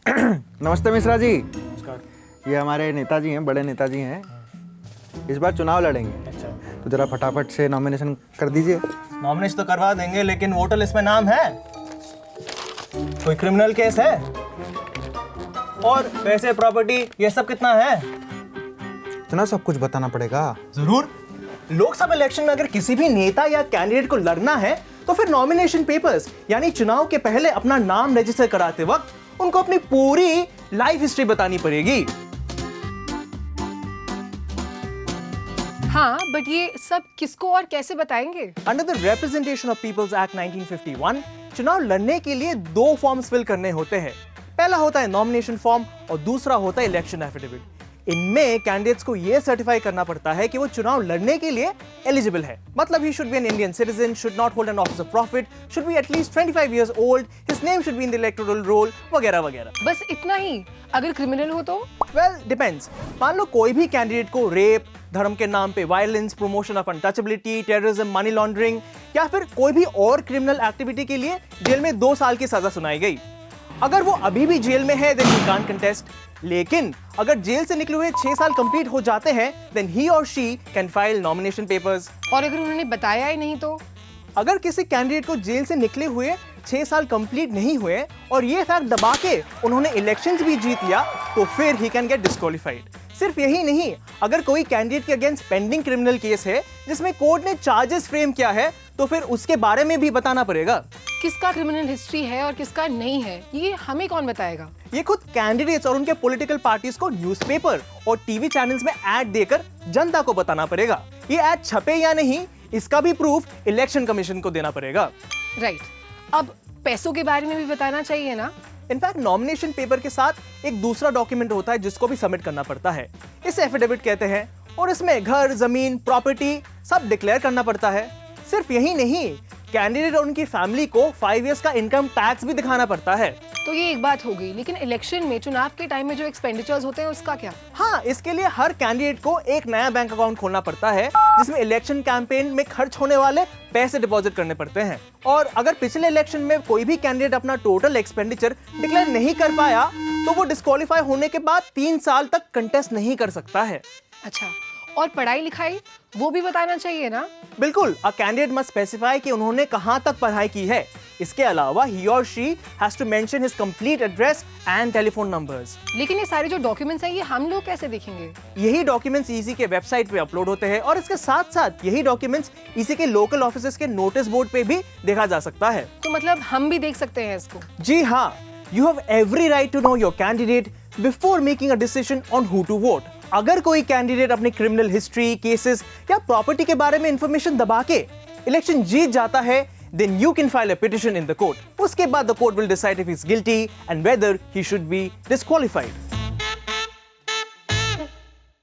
नमस्ते मिश्रा जी। नमस्कार। ये हमारे नेताजी हैं, बड़े नेताजी हैं। इस बार चुनाव लड़ेंगे। अच्छा, तो जरा फटाफट से नॉमिनेशन कर दीजिए। नॉमिनेशन तो करवा देंगे, लेकिन वोटर लिस्ट में नाम है? कोई क्रिमिनल केस है? और पैसे, प्रॉपर्टी, ये सब कितना है? इतना सब कुछ बताना पड़ेगा? जरूर। लोकसभा इलेक्शन में अगर किसी भी नेता या कैंडिडेट को लड़ना है तो फिर नॉमिनेशन पेपर्स यानी चुनाव के पहले अपना नाम रजिस्टर कराते वक्त उनको अपनी पूरी लाइफ हिस्ट्री बतानी पड़ेगी। हाँ, बट ये सब किसको और कैसे बताएंगे? Under the representation of people's act 1951 चुनाव लड़ने के लिए 2 फॉर्म्स फिल करने होते हैं। पहला होता है नॉमिनेशन फॉर्म और दूसरा होता है इलेक्शन एफिडेविट। इनमें कैंडिडेट्स को यह सर्टिफाई करना पड़ता है कि वो चुनाव लड़ने के लिए एलिजिबल है। मतलब he should be an Indian citizen, should not hold an office of profit, should be at least 25 years old, his name should be in the electoral roll, वगैरह वगैरह। बस इतना ही? अगर क्रिमिनल हो तो? Well, depends. मान लो कोई भी कैंडिडेट को रेप, धर्म के नाम पे violence, promotion of untouchability, terrorism, money laundering या फिर कोई भी और क्रिमिनल एक्टिविटी के लिए जेल में 2 साल की सजा सुनाई गई। अगर वो अभी भी जेल में है, देन ही कांट कंटेस्ट। लेकिन अगर जेल से निकले हुए 6 साल कंप्लीट हो जाते हैं, देन ही और she can file nomination papers. और अगर उन्होंने बताया ही नहीं तो? अगर किसी कैंडिडेट को जेल से निकले हुए 6 साल कंप्लीट नहीं हुए और ये फैक्ट दबा के उन्होंने इलेक्शंस भी जीत लिया, तो फिर ही कैन गेट डिस्क्वालिफाइड। सिर्फ यही नहीं, अगर कोई कैंडिडेट के अगेंस्ट पेंडिंग क्रिमिनल केस है जिसमें कोर्ट ने चार्जेस फ्रेम किया है, तो फिर उसके बारे में भी बताना पड़ेगा। किसका क्रिमिनल हिस्ट्री है और किसका नहीं है, ये हमें कौन बताएगा? ये खुद कैंडिडेट्स और उनके पॉलिटिकल पार्टीज को न्यूज़पेपर और टीवी चैनल्स में ऐड देकर जनता को बताना पड़ेगा। ये ऐड छपे या नहीं, इसका भी प्रूफ इलेक्शन कमीशन को देना पड़ेगा। राइट। अब पैसों के बारे में भी बताना चाहिए ना? इनफैक्ट नॉमिनेशन पेपर के साथ एक दूसरा डॉक्यूमेंट होता है जिसको भी सबमिट करना पड़ता है। इसे एफिडेविट कहते हैं और इसमें घर, जमीन, प्रॉपर्टी सब डिक्लेयर करना पड़ता है। सिर्फ यही नहीं, कैंडिडेट और उनकी फैमिली को 5 years का इनकम टैक्स भी दिखाना पड़ता है। तो ये एक बात हो गई, लेकिन इलेक्शन में, चुनाव के टाइम में जो एक्सपेंडिचर्स होते हैं उसका क्या? हाँ, इसके लिए हर कैंडिडेट को एक नया बैंक अकाउंट खोलना पड़ता है जिसमें इलेक्शन कैंपेन में खर्च होने वाले पैसे डिपॉजिट करने पड़ते हैं। और अगर पिछले इलेक्शन में कोई भी कैंडिडेट अपना टोटल एक्सपेंडिचर डिक्लेयर नहीं कर पाया, तो वो डिस्क्वालीफाई होने के बाद 3 साल तक कंटेस्ट नहीं कर सकता है। अच्छा, और पढ़ाई लिखाई वो भी बताना चाहिए ना? बिल्कुल। अ कैंडिडेट मस्ट स्पेसिफाई कि उन्होंने कहां तक पढ़ाई की है। इसके अलावा ही और she has to mention his complete address and telephone numbers. लेकिन ये सारे जो डॉक्यूमेंट्स हैं, ये हम लोग कैसे देखेंगे? यही डॉक्यूमेंट्स ईसी के वेबसाइट पे अपलोड होते हैं और इसके साथ साथ यही डॉक्यूमेंट्स ईसी के लोकल ऑफिसेस के नोटिस बोर्ड पे भी देखा जा सकता है। तो मतलब हम भी देख सकते हैं इसको? जी हाँ, you have every right to know your candidate before making a decision on who to vote. अगर कोई कैंडिडेट अपनी क्रिमिनल हिस्ट्री, केसेस या प्रॉपर्टी के बारे में इंफॉर्मेशन दबा के इलेक्शन जीत जाता है, then you can file a petition in the court. उसके बाद the court will decide if he's guilty and whether he should be disqualified.